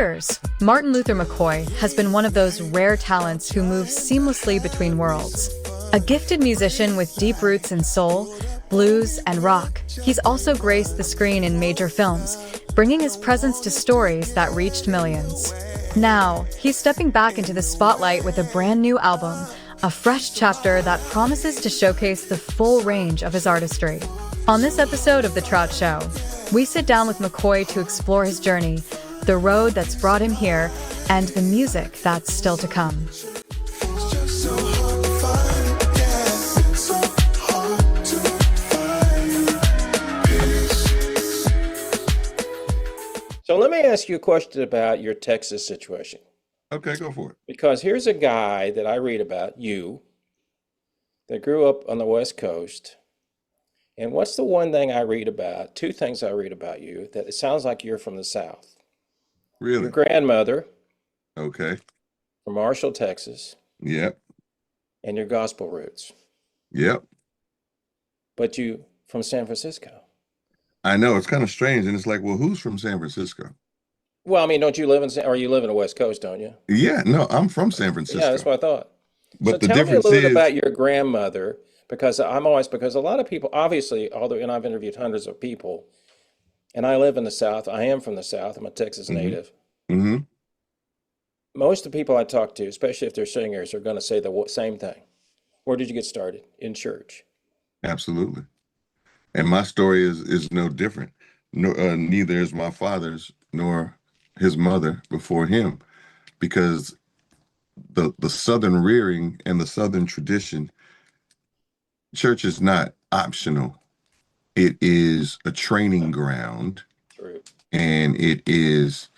years, Martin Luther McCoy has been one of those rare talents who moves seamlessly between worlds. A gifted musician with deep roots in soul, blues, and rock, he's also graced the screen in major films, bringing his presence to stories that reached millions. Now, he's stepping back into the spotlight with a brand new album, a fresh chapter that promises to showcase the full range of his artistry. On this episode of The Trout Show, we sit down with McCoy to explore his journey, the road that's brought him here, and the music that's still to come. So let me ask you a question about your Texas situation. Okay, go for it. Because here's a guy that I read about, you, that grew up on the West Coast. And what's the one thing I read about, two things I read about you, that it sounds like you're from the South? Really? Your grandmother Okay. from Marshall, Texas, Yep. and your gospel roots. Yep. But you from San Francisco. I know, it's kind of strange. And it's like, well, who's from San Francisco? Well, I mean, don't you live in, or you live in the West Coast, don't you? Yeah, no, I'm from San Francisco. Yeah, that's what I thought. But So the tell me a difference little bit is, about your grandmother, because because a lot of people, obviously, although, and I've interviewed hundreds of people, and I live in the South. I am from the South. I'm a Texas native. hmm Most of the people I talk to, especially if they're singers, are going to say the same thing. Where did you get started? In church. absolutely. And my story is no different. No, neither is my father's nor his mother before him, because the Southern rearing and the Southern tradition, church is not optional. It is a training ground, True. and it is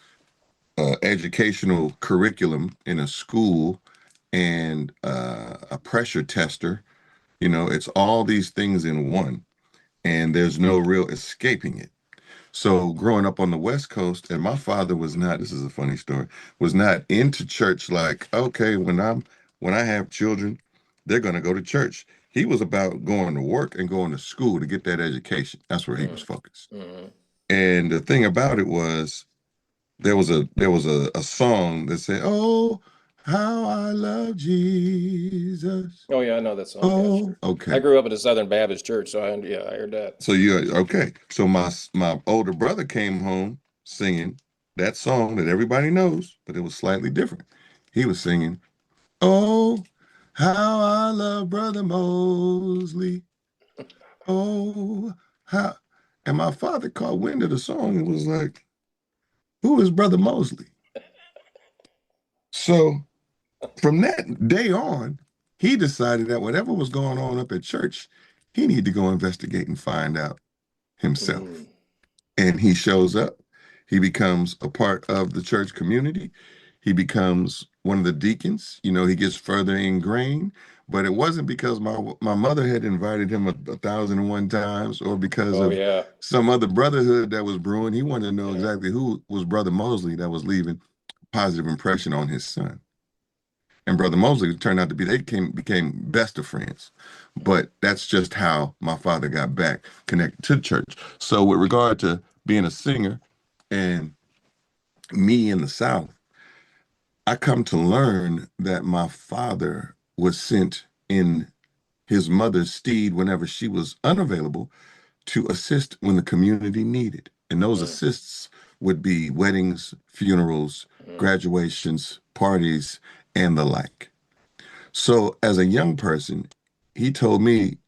educational curriculum in a school, and a pressure tester. You know, it's all these things in one, and there's no real escaping it. So growing up on the West Coast, and my father was not, this is a funny story, was not into church like, okay, when I have children, they're going to go to church. He was about going to work and going to school to get that education. That's where he was focused. Mm-hmm. And the thing about it was, there was a song that said, "Oh, how I love Jesus." Oh, yeah, I know that song. Yeah, Oh, sure. I okay. grew up in a Southern Baptist church, so I heard that. So you're okay. So my older brother came home singing that song that everybody knows, but it was slightly different. He was singing, "Oh, how I love Brother Mosley. Oh, how," and my father caught wind of the song and was like, "Who is Brother Mosley?" So from that day on, he decided that whatever was going on up at church, he needed to go investigate and find out himself. Mm. And he shows up. He becomes a part of the church community. He becomes one of the deacons. You know, he gets further ingrained. But it wasn't because my mother had invited him 1,001 times, or because Oh, of yeah. some other brotherhood that was brewing. He wanted to know Yeah. exactly who was Brother Mosley that was leaving a positive impression on his son. And Brother Mosley turned out to be, became best of friends. But that's just how my father got back connected to the church. So with regard to being a singer and me in the South, I come to learn that my father was sent in his mother's stead whenever she was unavailable to assist when the community needed. And those Mm. assists would be weddings, funerals, Mm. graduations, parties, and the like. So as a young person, he told me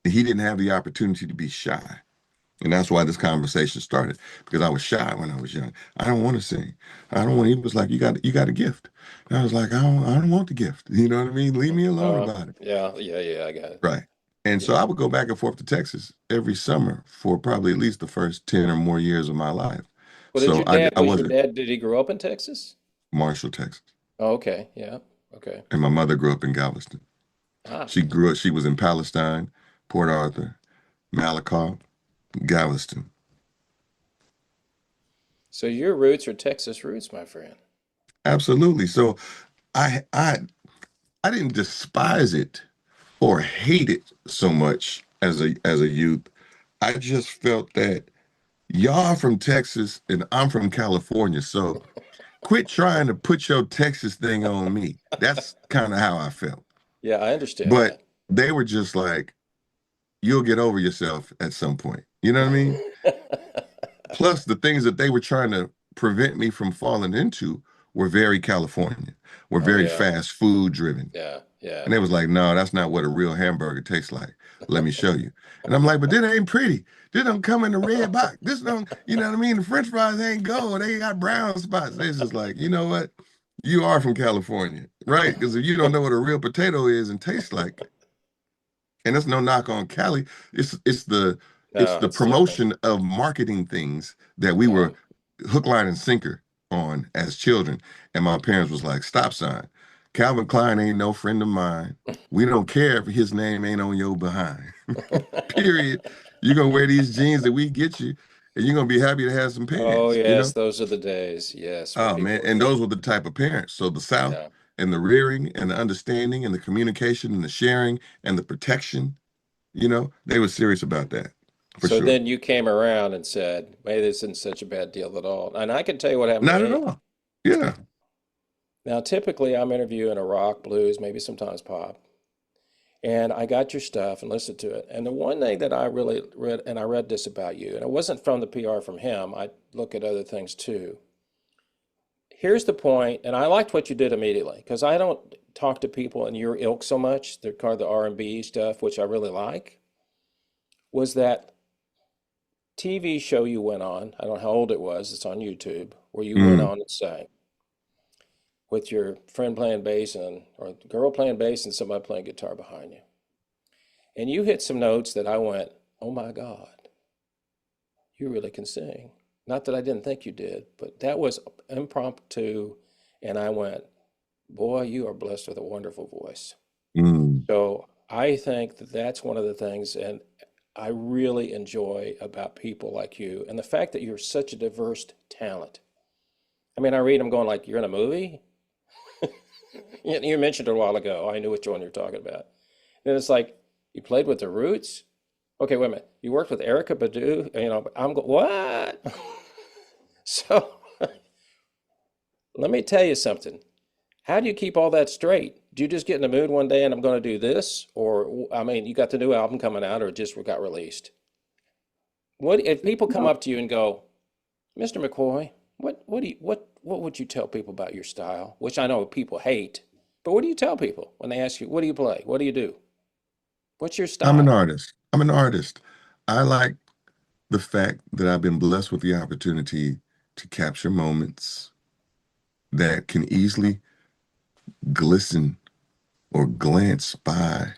he didn't have the opportunity to be shy. And that's why this conversation started, because I was shy when I was young. I don't want to sing. I don't want. He was like, you got a gift. And I was like, I don't want the gift. You know what I mean? Leave me alone about it. Yeah, I got it. Right. And so I would go back and forth to Texas every summer for probably at least the first 10 or more years of my life. Well, So I was your wasn't dad, did he grow up in Texas? Marshall, Texas. Oh, okay, yeah, okay. And my mother grew up in Galveston. Ah, She was in Palestine, Port Arthur, Malakoff, Galveston. so your roots are Texas roots, my friend. Absolutely. So I didn't despise it or hate it so much as a youth. I just felt that y'all from Texas and I'm from California, so quit trying to put your Texas thing on me. That's kind of how I felt. Yeah, I understand But they were just like, you'll get over yourself at some point. You know what I mean? that. Plus, the things that they were trying to prevent me from falling into were very Californian, were Oh very yeah, fast food driven. yeah, yeah. And they was like, no, that's not what a real hamburger tastes like. Let me show you. And I'm like, but this ain't pretty. This don't come in the red box. This don't, you know what I mean? The French fries ain't gold. They got brown spots. They just like, you know what? You are from California, right? Because if you don't know what a real potato is and tastes like, and it's no knock on Cali, it's No, the it's different. promotion of marketing things that we Yeah. were hook, line, and sinker on as children. And my parents was like, stop sign. Calvin Klein ain't no friend of mine. We don't care if his name ain't on your behind. Period. You're gonna wear these jeans that we get you, and you're gonna be happy to have some Oh pants, you yes, know? those are the days. Yes, when Oh man. people were And getting. those were the type of parents. So the South Yeah. and the rearing and the understanding and the communication and the sharing and the protection, they were serious about that for So sure. then you came around and said, "Hey, this isn't such a bad deal at all." And I can tell you what happened to Not at me. all. Yeah. Now, typically, I'm interviewing a rock, blues, maybe sometimes pop, and I got your stuff and listened to it. And the one thing that I really read, and I read this about you, and it wasn't from the PR from him. I look at other things too. Here's the point, and I liked what you did immediately because I don't talk to people in your ilk so much. They're called the R&B stuff, which I really like. Was that TV show you went on? I don't know how old it was. It's on YouTube, where you went Mm. on and sang with your friend playing bass or the girl playing bass and somebody playing guitar behind you. And you hit some notes that I went, oh my God, you really can sing. Not that I didn't think you did, but that was impromptu. And I went, boy, you are blessed with a wonderful voice. Mm. So I think that that's one of the things, and I really enjoy about people like you and the fact that you're such a diverse talent. I mean, I read them going like, you're in a movie? You mentioned it a while ago. I knew which one you're talking about. And it's like, you played with the Roots? Okay, wait a minute. You worked with Erica Badu? I'm going, what? So let me tell you something. How do you keep all that straight? Do you just get in the mood one day and I'm going to do this? Or, I mean, you got the new album coming out or it just got released? What if people come up to you and go, Mr. McCoy, what would you tell people about your style? Which I know people hate, but what do you tell people when they ask you, what do you play? What do you do? What's your I'm an style? artist. I'm an artist. I like the fact that I've been blessed with the opportunity to capture moments that can easily glisten or glance by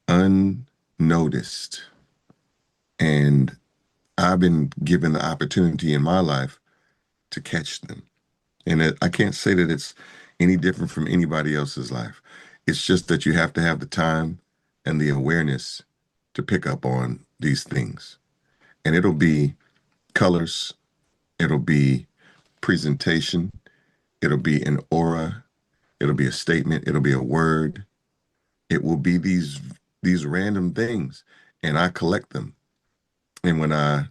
unnoticed. And I've been given the opportunity in my life to catch them. And I can't say that it's any different from anybody else's life. It's just that you have to have the time and the awareness to pick up on these things. And it'll be colors, it'll be presentation, it'll be an aura, it'll be a statement, it'll be a word. It will be these random things, and I collect them. And when I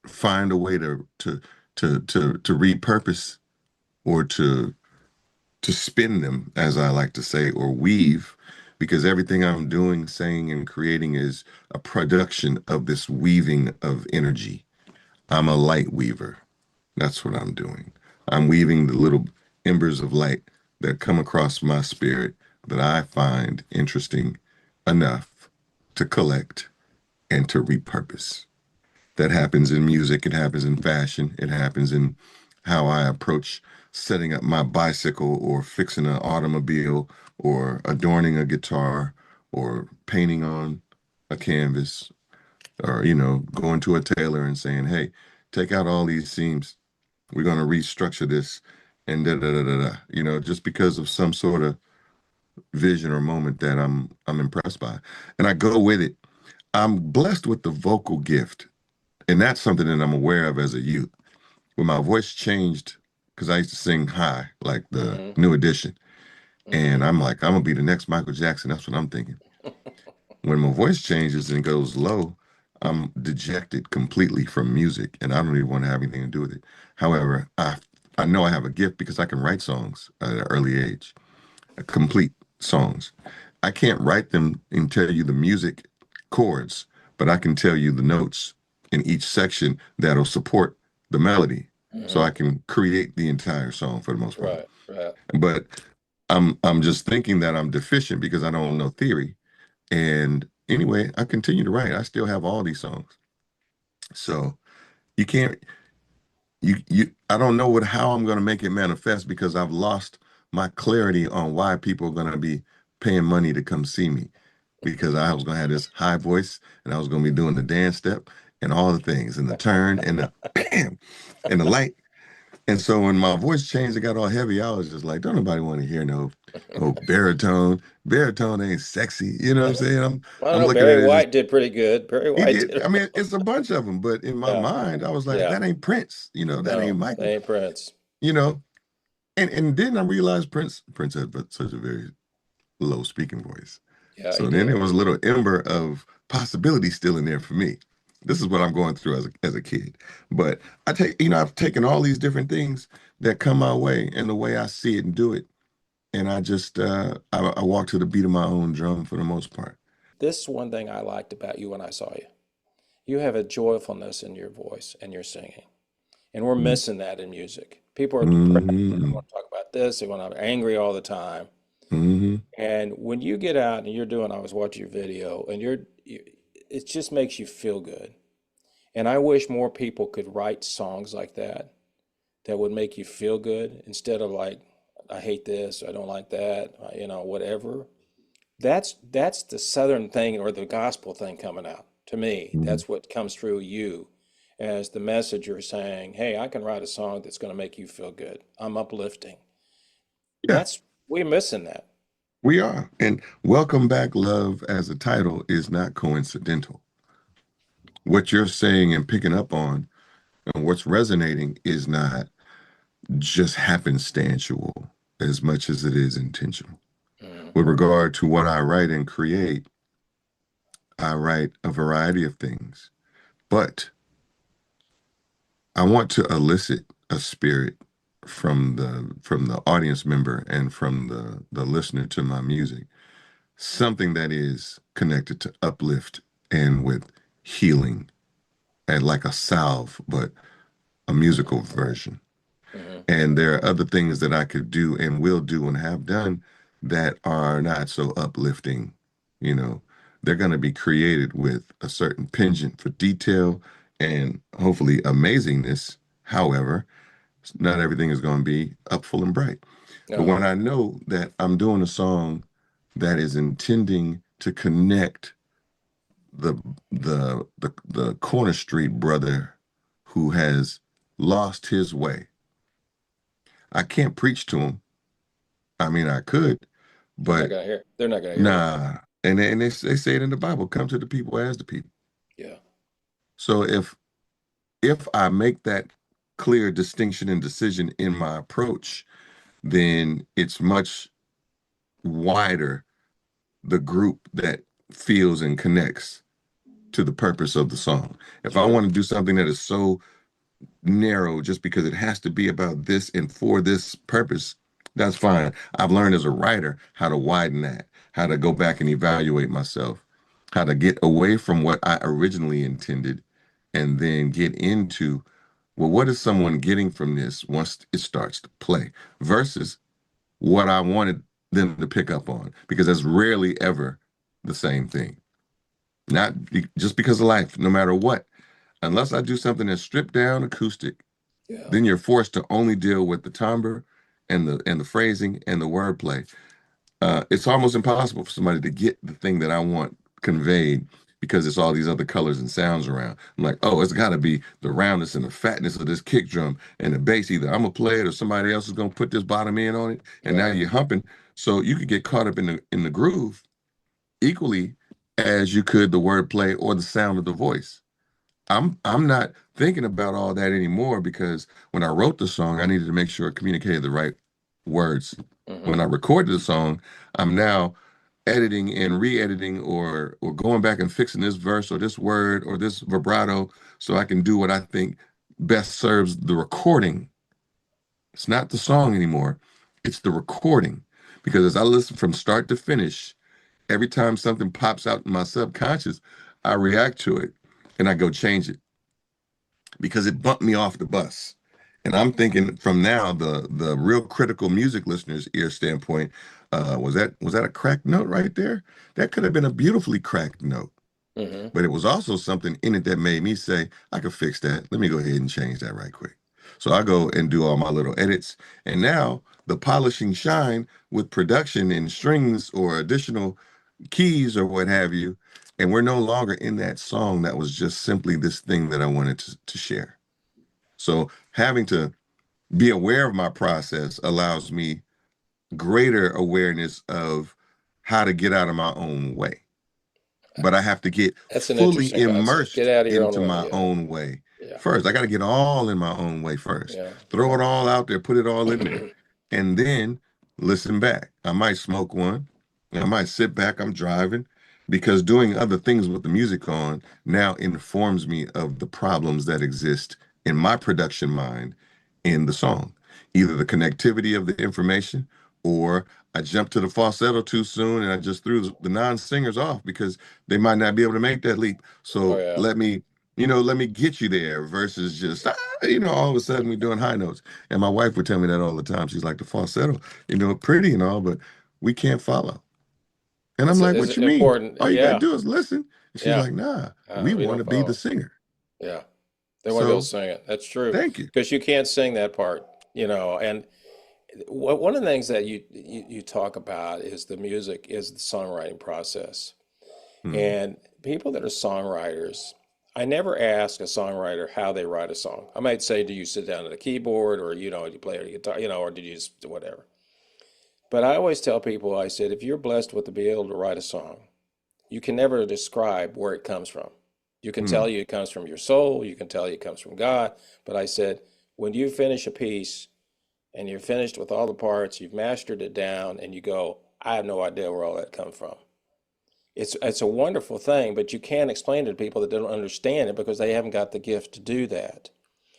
find a way to repurpose or to spin them, as I like to say, or weave, because everything I'm doing, saying, and creating is a production of this weaving of energy. I'm a light weaver. That's what I'm doing. I'm weaving the little embers of light that come across my spirit that I find interesting enough to collect and to repurpose. That happens in music, it happens in fashion, it happens in how I approach setting up my bicycle or fixing an automobile or adorning a guitar or painting on a canvas or, going to a tailor and saying, hey, take out all these seams. We're going to restructure this and da da da da da. Just because of some sort of vision or moment that I'm impressed by. And I go with it. I'm blessed with the vocal gift. And that's something that I'm aware of as a youth. When my voice changed, because I used to sing high, like the Mm-hmm. New Edition. And Mm-hmm. I'm like, I'm gonna be the next Michael Jackson. That's what I'm thinking. When my voice changes and goes low, I'm dejected completely from music and I don't even want to have anything to do with it. However, I I know I have a gift because I can write songs at an early age, complete songs. I can't write them and tell you the music chords, but I can tell you the notes in each section that'll support the melody. So I can create the entire song for the most part. Right, right. But I'm just thinking that I'm deficient because I don't know theory. And anyway, I continue to write. I still have all these songs. So you can't you I don't know how I'm going to make it manifest because I've lost my clarity on why people are going to be paying money to come see me, because I was going to have this high voice and I was going to be doing the dance step and all the things and the turn and the bam and the light. And so when my voice changed, it got all heavy. I was just like, don't nobody want to hear no baritone. Baritone ain't sexy. You know what I'm saying? I don't I'm know. looking at Barry it as White did pretty good. Barry he White did. did. I mean, it's a bunch of them, but in my Yeah, mind, I was like, yeah. that ain't Prince. That ain't No, Michael. they ain't Prince. You know, and then I realized Prince had such a very low speaking voice. Yeah, he So then did. there was a little ember of possibility still in there for me. This is what I'm going through as a kid. But I've taken all these different things that come my way and the way I see it and do it. And I just I walk to the beat of my own drum for the most part. This is one thing I liked about you when I saw you. You have a joyfulness in your voice and your singing. And we're missing that in music. People are depressed. They don't Mm-hmm. want to talk about this. They want to be angry all the time. Mm-hmm. And when you get out and you're doing, I was watching your video, and it just makes you feel good. And I wish more people could write songs like that would make you feel good instead of like, I hate this, I don't like that, whatever. That's the Southern thing or the gospel thing coming out to me. Mm-hmm. That's what comes through you as the messenger saying, "Hey, I can write a song that's going to make you feel good. I'm uplifting." Yeah, We're missing that. we are. And Welcome Back Love as a title is not coincidental. What you're saying and picking up on and what's resonating is not just happenstantial as much as it is intentional. Mm, With regard to what I write and create, I write a variety of things, but I want to elicit a spirit from the audience member and from the listener to my music, something that is connected to uplift and with healing and like a salve, but a musical version. mhm. And there are other things that I could do and will do and have done that are not so uplifting. You know, they're going to be created with a certain penchant for detail and hopefully amazingness. However, not everything is going to be up full and bright. But No, when I know that I'm doing a song that is intending to connect the the corner street brother who has lost his way, I can't preach to him. I mean, I could, they're not but gonna hear. They're not gonna hear it. nah. And they say it in the Bible, come to the people as the people. Yeah. So if I make that clear distinction and decision in my approach, then it's much wider the group that feels and connects to the purpose of the song. If I Sure. want to do something that is so narrow just because it has to be about this and for this purpose, that's fine. I've learned as a writer how to widen that, how to go back and evaluate myself, how to get away from what I originally intended and then get into, well, what is someone getting from this once it starts to play versus what I wanted them to pick up on, because that's rarely ever the same thing. Just because of life, no matter what, unless I do something that's stripped down acoustic, Yeah. then you're forced to only deal with the timbre and the phrasing and the wordplay. It's almost impossible for somebody to get the thing that I want conveyed because it's all these other colors and sounds around. I'm like, oh, it's got to be the roundness and the fatness of this kick drum and the bass. Either I'm gonna play it or somebody else is gonna put this bottom end on it, and now Right. you're humping. So you could get caught up in the groove equally as you could the wordplay or the sound of the voice. I'm not thinking about all that anymore because when I wrote the song, I needed to make sure it communicated the right words. Hmm. When I recorded the song, I'm now editing and re-editing or going back and fixing this verse or this word or this vibrato so I can do what I think best serves the recording It's not the song anymore. It's the recording. Because as I listen from start to finish, every time something pops out in my subconscious, I react to it and I go change it because it bumped me off the bus. And I'm thinking from now, the real critical music listener's ear standpoint, was that a cracked note right there? That could have been a beautifully cracked note. Hmm. But it was also something in it that made me say, I could fix that. Let me go ahead and change that right quick. So I go and do all my little edits. And now the polishing shine with production and strings or additional keys or what have you. And we're no longer in that song that was just simply this thing that I wanted to share. So having to be aware of my process allows me greater awareness of how to get out of my own way. But I have to get That's an fully interesting concept. Get immersed out of your own into way. my Yeah. own way Yeah. first. I got to get all in my own way first. Yeah. Throw it all out there, put it all in there, and then listen back. I might smoke one. I might sit back. I'm driving because doing other things with the music on now informs me of the problems that exist in my production mind in the song. Either the connectivity of the information or I jumped to the falsetto too soon and I just threw the non-singers off because they might not be able to make that leap. Oh, So yeah. let me get you there versus just, all of a sudden we're doing high notes. And my wife would tell me that all the time. She's like, the falsetto, pretty and all, but we can't follow. And I'm like, It's what you mean? important. All you got to Yeah. do is listen. And she's Yeah. like, nah, we We want don't to be the follow. singer. Yeah. They want to be able to So sing it. That's true. thank you. Because you can't sing that part, and one of the things that you talk about is the music, is the songwriting process. Hmm. And people that are songwriters, I never ask a songwriter how they write a song. I might say, do you sit down at a keyboard or, do you play a guitar, or did you just whatever? But I always tell people, I said, if you're blessed with to be able to write a song, you can never describe where it comes from. You can Hmm. tell you it comes from your soul, you can tell you it comes from God. But I said, when you finish a piece and you're finished with all the parts, you've mastered it down, and you go, I have no idea where all that comes from. It's a wonderful thing, but you can't explain it to people that don't understand it because they haven't got the gift to do that.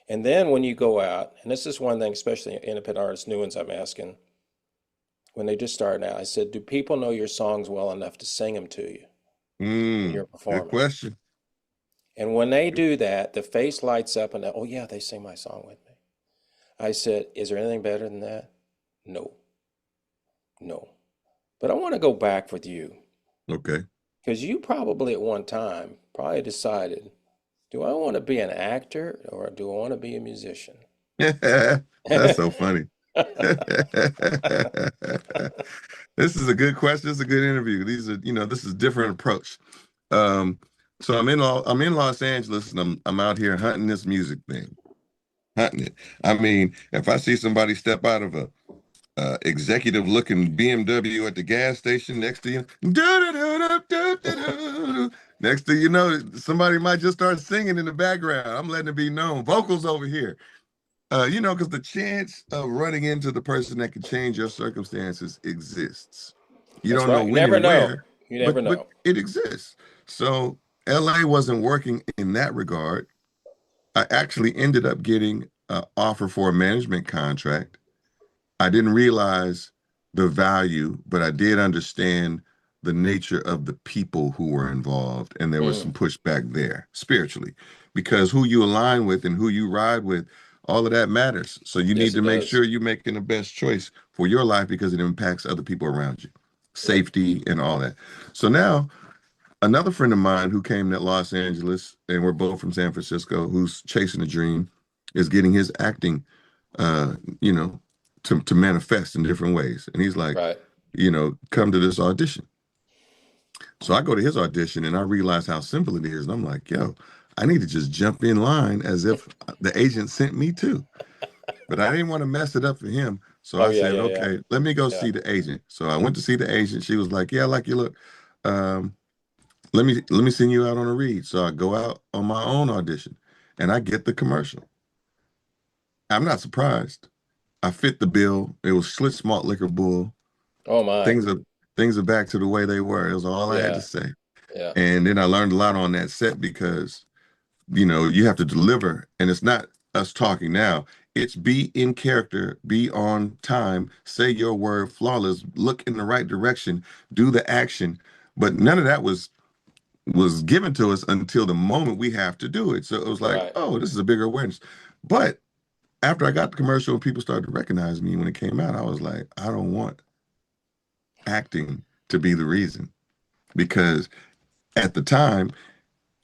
And then when you go out, and this is one thing, especially independent artists, new ones I'm asking, when they just start out, I said, do people know your songs well enough to sing them to you when you're Good performing? question. And when they do that, the face lights up and, oh yeah, they sing my song with me. I said, is there anything better than that? No, no. But I want to go back with you Okay. because you probably at one time probably decided, do I want to be an actor or do I want to be a musician? That's so funny. This is a good question. This is a good interview. This is a different approach. Um, so I'm in Los Angeles and I'm out here hunting this music thing, hunting it. I mean, if I see somebody step out of a executive looking BMW at the gas station next to you, next to somebody might just start singing in the background. I'm letting it be known. Vocals over here. Because the chance of running into the person that can change your circumstances exists. You That's don't know right. You when never and know. where, You never but know. it exists. So LA wasn't working in that regard. I actually ended up getting an offer for a management contract. I didn't realize the value, but I did understand the nature of the people who were involved. And there was Mm, some pushback there spiritually because who you align with and who you ride with, all of that matters. So you need yes, to it make does. sure you're making the best choice for your life because it impacts other people around you, Yep. safety and all that. So now, another friend of mine who came to Los Angeles, and we're both from San Francisco, who's chasing a dream, is getting his acting uh, you know, to manifest in different ways. And he's like, Right. come to this audition. So I go to his audition and I realize how simple it is. And I'm like, yo, I need to just jump in line as if the agent sent me too. But I didn't want to mess it up for him. So Oh I yeah, said, yeah, yeah, okay, let me go yeah. see the agent. So I went to see the agent. She was like, yeah, I like you look. Um, let me send you out on a read. So I go out on my own audition and I get the commercial. I'm not surprised. I fit the bill. It was Schlitz Malt Liquor Bull. Oh my. Things are back to the way they were. It was all I had to Yeah, say. yeah. And then I learned a lot on that set because, you have to deliver. And it's not us talking now. It's be in character, be on time, say your word flawless, look in the right direction, do the action. But none of that was given to us until the moment we have to do it. So it was like, Right. oh, this is a bigger awareness. But after I got the commercial and people started to recognize me when it came out, I was like, I don't want acting to be the reason. Because at the time,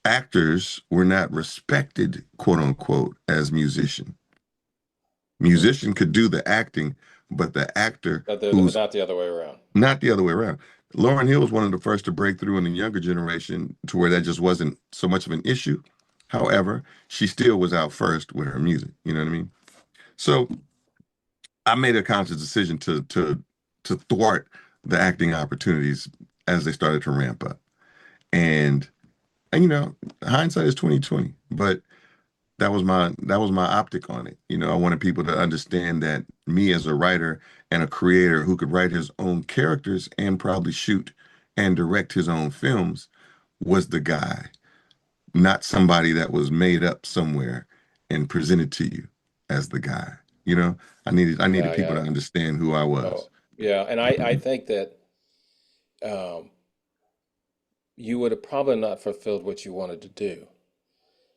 actors were not respected, quote unquote, as musician. Mm. Musician could do the acting, but the actor But who's not the other way around. not the other way around. Lauryn Hill was one of the first to break through in the younger generation to where that just wasn't so much of an issue. However, she still was out first with her music. You know what I mean? So I made a conscious decision to thwart the acting opportunities as they started to ramp up. And you know, hindsight is 2020, but that was my optic on it. You know, I wanted people to understand that me as a writer and a creator who could write his own characters and probably shoot and direct his own films was the guy, not somebody that was made up somewhere and presented to you as the guy. You know, I needed Yeah, people to yeah. understand who I was. Oh, yeah. And I think that um, you would have probably not fulfilled what you wanted to do.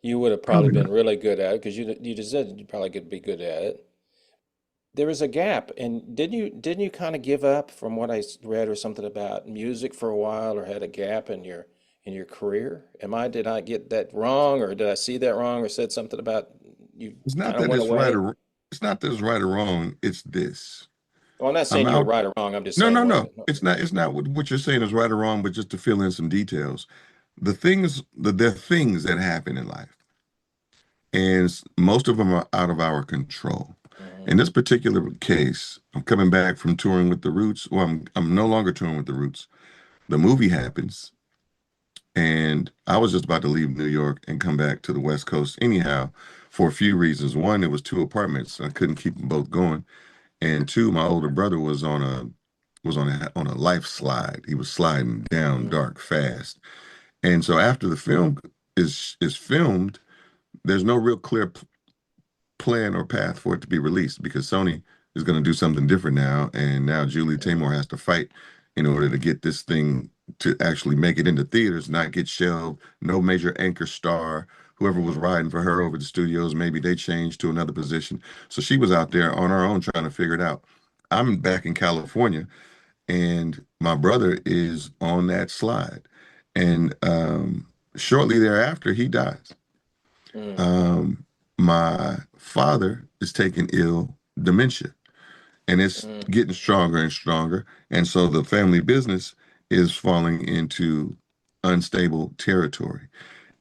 You would have probably Probably been not. really good at it because you just said you probably could be good at it. There was a gap, and didn't you kind of give up from what read or something about music for a while, or had a gap in your career? Did I get that wrong, or did I see that wrong, or said something about you It's not kind of that went it's right away? or it's not that it's right or wrong. It's this. Well, I'm not I'm saying you were out. right or wrong. I'm just No, saying no, what. no. It's not what you're saying is right or wrong, but just to fill in some details. There are things that happen in life, and most of them are out of our control. Mhm. In this particular case, I'm coming back from touring with the Roots. Well, I'm no longer touring with the Roots. The movie happens, and I was just about to leave New York and come back to the West Coast anyhow, for a few reasons. One, it was two apartments. I couldn't keep them both going. And two, my older brother was on a life slide. He was sliding down Mm. dark fast. And so after the film is filmed, there's no real clear plan or path for it to be released because Sony is going to do something different now, and now Julie Mm. Taymor has to fight in order to get this thing to actually make it into theaters, not get shelved. No major anchor star. Whoever was Mm. riding for her over the studios, maybe they changed to another position. So she was out there on her own trying to figure it out. I'm back in California, and my brother is on that slide. And shortly thereafter, he dies. Mm. Um, my father is taking ill dementia, and it's Mm. getting stronger and stronger. And so the family business is falling into unstable territory.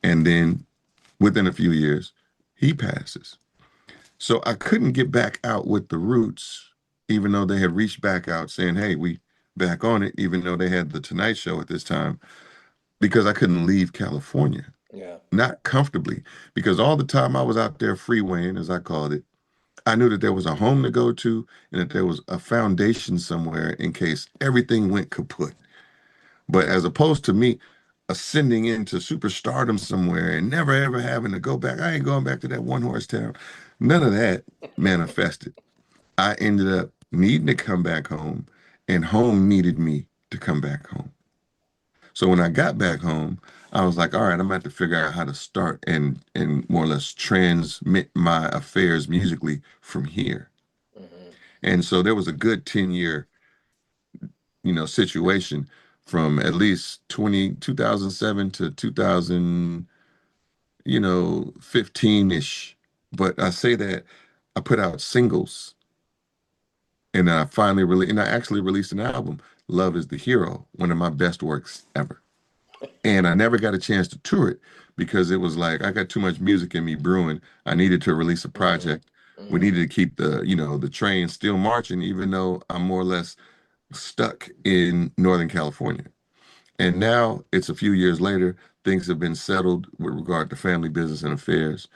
And then within a few years, he passes. So I couldn't get back out with the Roots, even though they had reached back out saying, hey, we back on it, even though they had the Tonight Show at this time, because I couldn't leave California, Yeah. not comfortably, because all the time I was out there freewaying, as I called it, I knew that there was a home to go to and that there was a foundation somewhere in case everything went kaput. But as opposed to me ascending into superstardom somewhere and never ever having to go back, I ain't going back to that one horse town. None of that manifested. I ended up needing to come back home, and home needed me to come back home. So when I got back home, I was like, all right, I'm gonna have to figure out how to start and more or less transmit my affairs musically from here. Hmm. And so there was a good 10-year, situation from at least 2007 to 2000, 15-ish. But I say that I put out singles, and I actually released an album, Love is the Hero, one of my best works ever. And I never got a chance to tour it because it was like I got too much music in me brewing. I needed to release a Hmm. project. We Hmm. needed to keep the train still marching, even though I'm more or less stuck in Northern California. And now it's a few years later, things have been settled with regard to family business and affairs.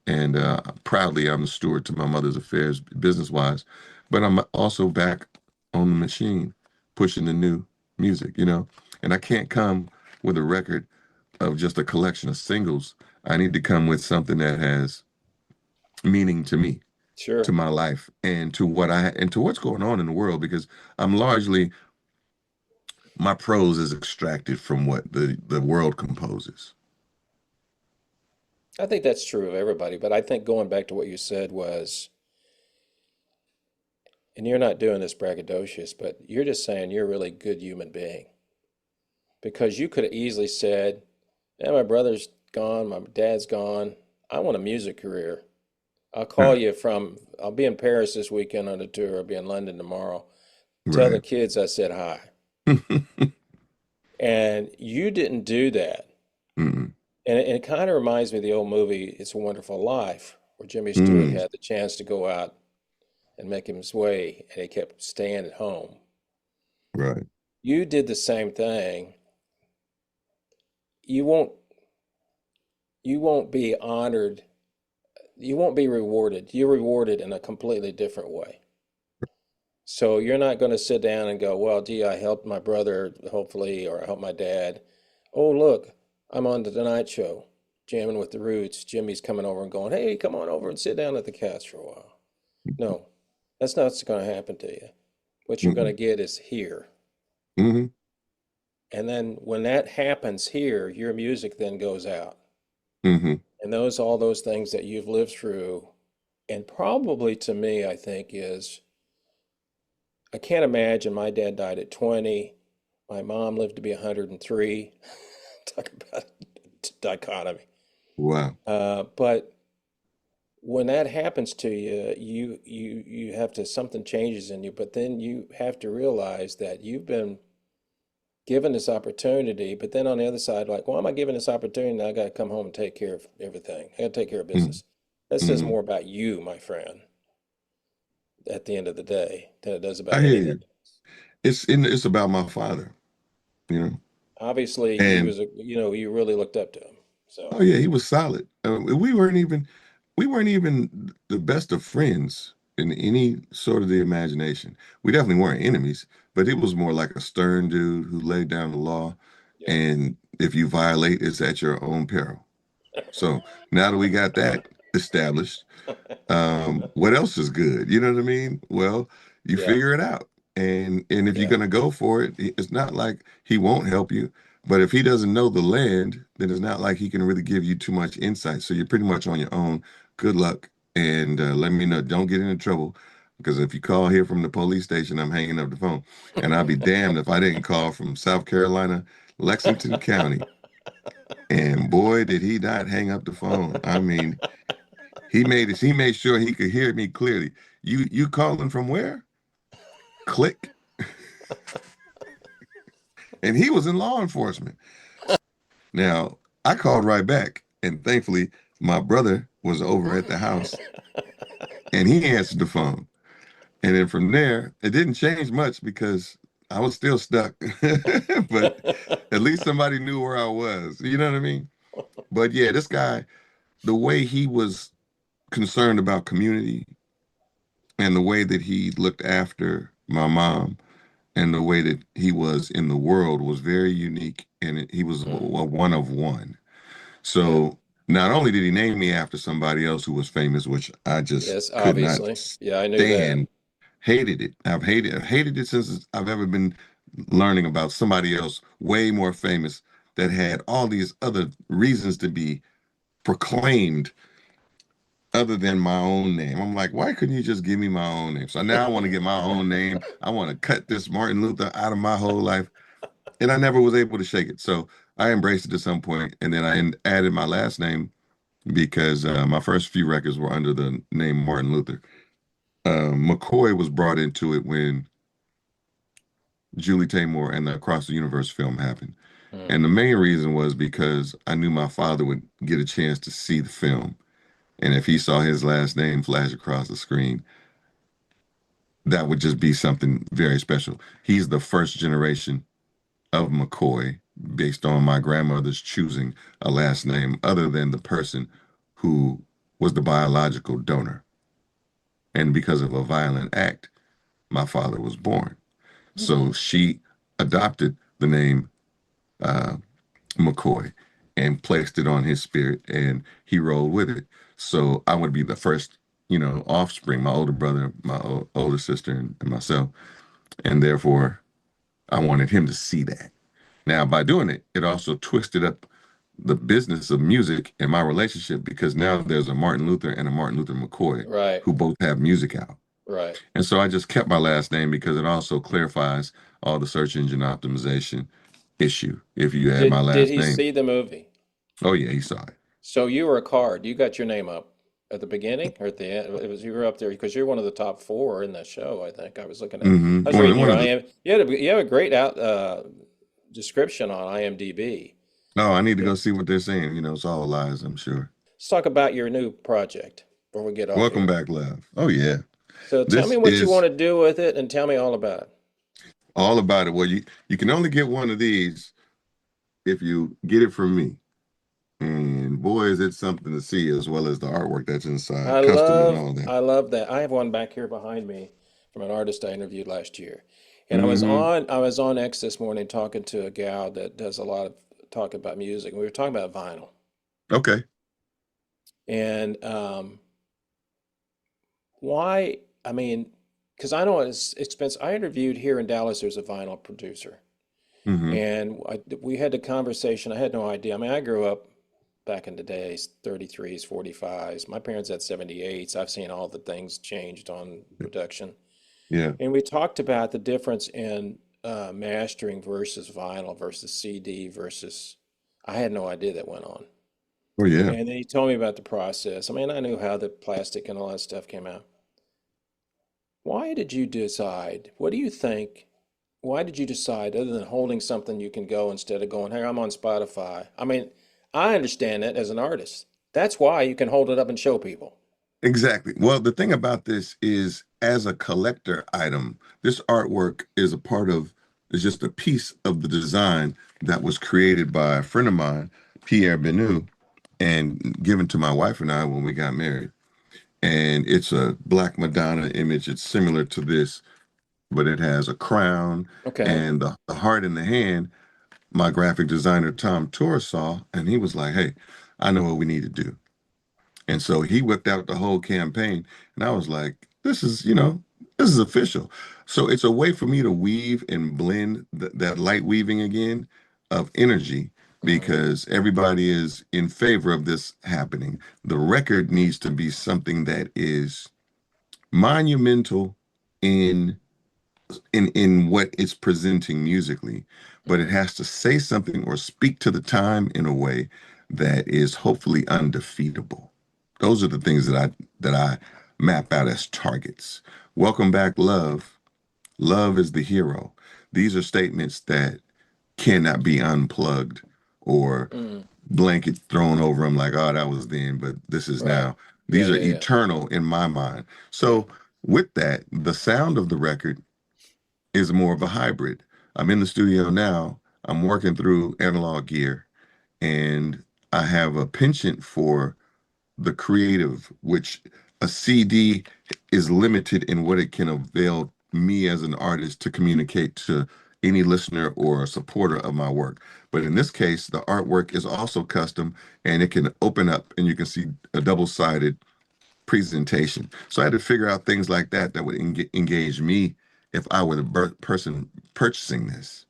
And proudly, I'm the steward to my mother's affairs business wise. But I'm also back on the machine, pushing the new music. And I can't come with a record of just a collection of singles. I need to come with something that has meaning to me. Sure. to my life and to what's going on in the world, because I'm largely, my prose is extracted from what the world composes. I think that's true of everybody, but I think going back to what you said was, and you're not doing this braggadocious, but you're just saying you're a really good human being because you could have easily said, yeah, my brother's gone, my dad's gone. I want a music career. I'll call Huh. you from, I'll be in Paris this weekend on a tour. I'll be in London tomorrow. Tell the Right. kids I said hi. And you didn't do that. Mm-mm. And it kind of reminds me of the old movie, It's a Wonderful Life, where Jimmy Stewart Mm. had the chance to go out and make his way, and he kept staying at home. Right. You did the same thing. You won't you won't be honored. You won't be rewarded. You're rewarded in a completely different way. So you're not going to sit down and go, well, gee, I helped my brother, hopefully, or I helped my dad. Oh, look, I'm on the Tonight Show, jamming with the Roots. Jimmy's coming over and going, hey, come on over and sit down at the couch for a while. No, that's not what's going to happen to you. What you're going to Mm-mm. get is here. Mm-hmm. And then when that happens here, your music then goes out. Mm-hmm. And all those things that you've lived through, and probably to me, I think is, I can't imagine my dad died at 20. My mom lived to be 103. Talk about dichotomy. Wow. But when that happens to you, you have to, something changes in you, but then you have to realize that you've been given this opportunity, but then on the other side, like, why am I given this opportunity? Now I got to come home and take care of everything. I got to take care of business. That says Mm-hmm. more about you, my friend, at the end of the day than it does I about hear anything. you. It's about my father, you know. Obviously, he And was you really looked up to him. oh So, yeah, he was solid. We weren't even the best of friends in any sort of the imagination. We definitely weren't enemies, but it was more like a stern dude who laid down the law, yeah. and if you violate, it's at your own peril. So now that we got that established, what else is good? You know what I mean? Well, you Yeah. figure it out. And if you're Yeah. gonna go for it, it's not like he won't help you. But if he doesn't know the land, then it's not like he can really give you too much insight. So you're pretty much on your own. Good luck, and let me know. Don't get into trouble, because if you call here from the police station, I'm hanging up the phone. And I'll be damned if I didn't call from South Carolina, Lexington County. And boy, did he not hang up the phone. I mean, he made sure he could hear me clearly. You calling from where? Click. And he was in law enforcement. Now, I called right back, and thankfully my brother was over at the house and he answered the phone. And then from there, it didn't change much because I was still stuck. But at least somebody knew where I was. You know what I mean? But yeah, this guy, the way he was concerned about community and the way that he looked after my mom and the way that he was in the world was very unique, and he was a Mm, one of one. yeah. So not only did he name me after somebody else who was famous, which I just Yes, could not obviously. Yeah, I knew that. stand, hated it. I've hated it since I've ever been learning about somebody else way more famous that had all these other reasons to be proclaimed other than my own name. I'm like, why couldn't you just give me my own name? So now I want to get my own name. I want to cut this Martin Luther out of my whole life. And I never was able to shake it. So I embraced it at some point, and then added my last name because my first few records were under the name Martin Luther. McCoy was brought into it when Julie Taymor and the Across the Universe film happened. Mm, And the main reason was because I knew my father would get a chance to see the film. And if he saw his last name flash across the screen, that would just be something very special. He's the first generation of McCoy based on my grandmother's choosing a last name other than the person who was the biological donor. And because of a violent act, my father was born. So mhm. she adopted the name uh, McCoy and placed it on his spirit, and he rolled with it. So I would be the first offspring, my older brother, my older sister, and myself. And therefore, I wanted him to see that. Now, by doing it, it also twisted up the business of music and my relationship because now there's a Martin Luther and a Martin Luther McCoy Right. who both have music out. Right. And so I just kept my last name because it also clarifies all the search engine optimization issue if you add my Did last he name. see the movie? Oh, yeah, he saw it. So you were a card. You got your name up at the beginning or at the end? It was you were up there because you're one of the top four in that show. I think I was looking at. I was reading One your of the, IM. You have a great description on IMDb. no, I need to Yeah. go see what they're saying. It's all lies, I'm sure. Let's talk about your new project before we get off Welcome here. back, love. Oh, yeah. So tell me This what you want is to do with it and tell me all about it. all about it. Well, you can only get one of these if you get it from me. And boy, is it something to see as well as the artwork that's inside, custom and all that. I love that. I have one back here behind me from an artist I interviewed last year. And Hmm. I was on X this morning talking to a gal that does a lot of talk about music. And we were talking about vinyl. Okay. And why, I mean, because I know it's expensive. I interviewed here in Dallas, there's a vinyl producer. Hmm. And we had the conversation. I had no idea. I mean, I grew up back in the days, 33s, 45s. My parents had 78s. I've seen all the things changed on production. Yeah. And we talked about the difference in mastering versus vinyl versus CD versus, I had no idea that went on. Oh, yeah. And then he told me about the process. I mean, I knew how the plastic and all that stuff came out. Why did you decide? What do you think? Why did you decide, other than holding something you can go instead of going, hey, I'm on Spotify? I mean, I understand that as an artist. That's why you can hold it up and show people. Exactly. Well, the thing about this is, as a collector item, this artwork is just a piece of the design that was created by a friend of mine, Pierre Benu, and given to my wife and I when we got married. And it's a Black Madonna image. It's similar to this, but it has a crown Okay. and the heart in the hand. My graphic designer, Tom Torres, saw, and he was like, hey, I know what we need to do. And so he whipped out the whole campaign. And I was like, this is official. So it's a way for me to weave and blend that light weaving again of energy Hmm. because everybody is in favor of this happening. The record needs to be something that is monumental in in what it's presenting musically, but it Hmm. has to say something or speak to the time in a way that is hopefully undefeatable. Those are the things that I map out as targets. Welcome back, love. Love is the hero. These are statements that cannot be unplugged or Mm. blanket thrown over them like, oh, that was then, but this is Right. now. Yeah, These are yeah, yeah. eternal in my mind. Yeah. So with that, the sound of the record is more of a hybrid. I'm in the studio now. I'm working through analog gear, and I have a penchant for the creative, which a CD is limited in what it can avail me as an artist to communicate to any listener or supporter of my work. But in this case, the artwork is also custom and it can open up and you can see a double-sided presentation. So I had to figure out things like that that would engage me if I were the person purchasing this.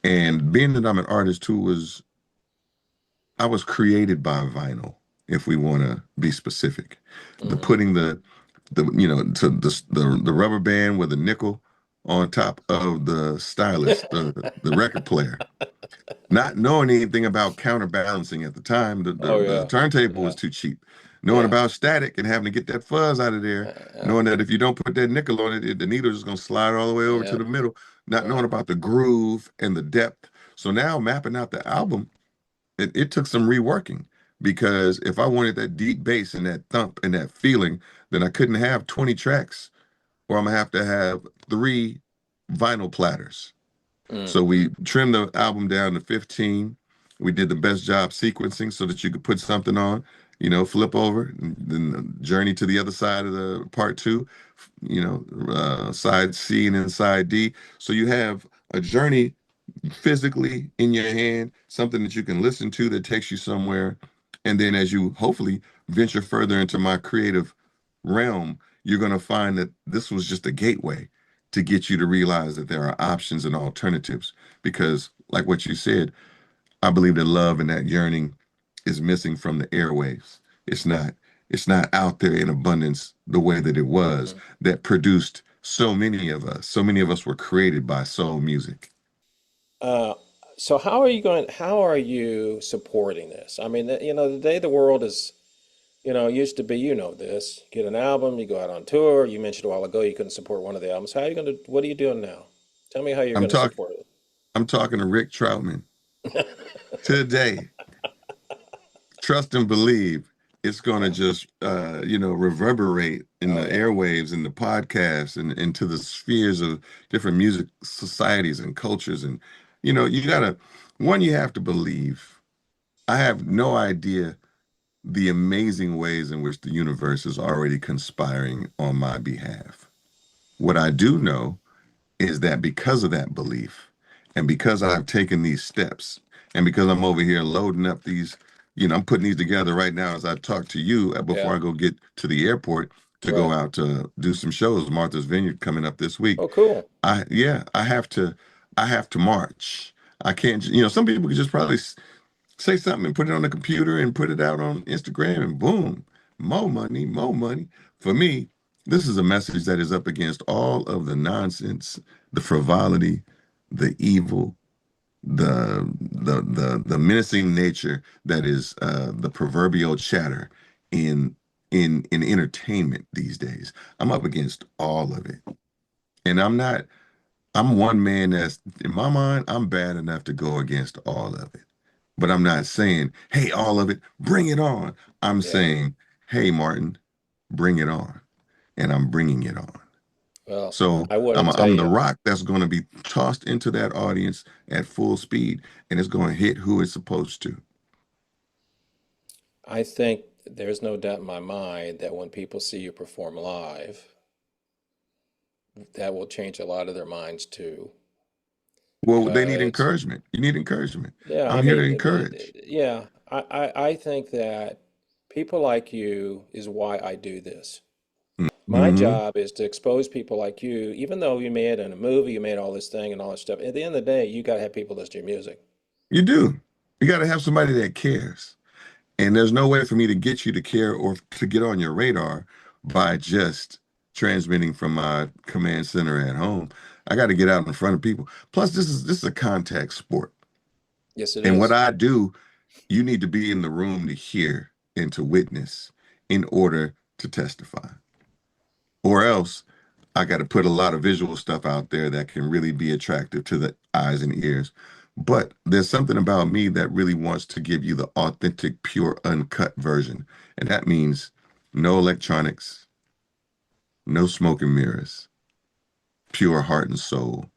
And being that I'm an artist who I was created by vinyl, if we want to be specific. The Hmm. putting to the rubber band with a nickel on top of the stylus, the record player. Not knowing anything about counterbalancing at the time, Oh the yeah. turntable was Yeah. too cheap. Knowing Yeah. about static and having to get that fuzz out of there, Yeah. knowing that if you don't put that nickel on it, the needle is going to slide all the way over to Yeah. the middle. Not knowing Right. about the groove and the depth. So now mapping out the album, it took some reworking because if I wanted that deep bass and that thump and that feeling, then I couldn't have 20 tracks, or I'm gonna have to have three vinyl platters. Mm. So we trimmed the album down to 15. We did the best job sequencing so that you could put something on, flip over, and then journey to the other side of the part two, side C and then side D. So you have a journey physically in your hand, something that you can listen to that takes you somewhere. And then as you hopefully venture further into my creative realm, you're going to find that this was just a gateway to get you to realize that there are options and alternatives. Because, like what you said, I believe that love and that yearning is missing from the airwaves. It's not. It's not out there in abundance the way that it was Mhm. that produced so many of us. So many of us were created by soul music. Uh, so how are you supporting this? I mean, the day the world is, used to be, this, get an album, you go out on tour. You mentioned a while ago you couldn't support one of the albums. What are you doing now? Tell me how you're I'm going to talking. support it. I'm talking to Rick Troutman today. Trust and believe it's going to Yeah. just reverberate in Oh the yeah. airwaves and the podcasts and into the spheres of different music societies and cultures. And you gotta, one, you have to believe. I have no idea the amazing ways in which the universe is already conspiring on my behalf. What I do know is that because of that belief and because I've taken these steps and because I'm over here loading up these, I'm putting these together right now as I talk to you before Yeah. I go get to the airport to go Right. out to do some shows. Martha's Vineyard coming up this week. Oh, cool. I have to march. I can't, some people could just probably say something and put it on the computer and put it out on Instagram and boom, more money, more money. For me, this is a message that is up against all of the nonsense, the frivolity, the evil, the menacing nature that is the proverbial chatter in in entertainment these days. I'm up against all of it. And I'm one man that's in my mind, I'm bad enough to go against all of it. But I'm not saying, hey, all of it, bring it on. I'm Yeah. saying, hey, Martin, bring it on. And I'm bringing it on. Well, So I want I'm, to tell I'm the you, rock that's going to be tossed into that audience at full speed, and it's going to hit who it's supposed to. I think there's no doubt in my mind that when people see you perform live, that will change a lot of their minds too. Well, they need Because, encouragement. You need encouragement. yeah, I I'm here to mean, encourage. yeah, I think that people like you is why I do this. My Hmm. job is to expose people like you, even though you made it in a movie, you made all this thing and all this stuff. At the end of the day, you got to have people listen to your music. You do. You got to have somebody that cares. And there's no way for me to get you to care or to get on your radar by just transmitting from my command center at home. I got to get out in front of people. Plus, this is a contact sport. Yes, it And what is. I do, you need to be in the room to hear and to witness in order to testify. Or else I got to put a lot of visual stuff out there that can really be attractive to the eyes and ears. But there's something about me that really wants to give you the authentic, pure, uncut version. And that means no electronics, no smoke and mirrors, pure heart and soul,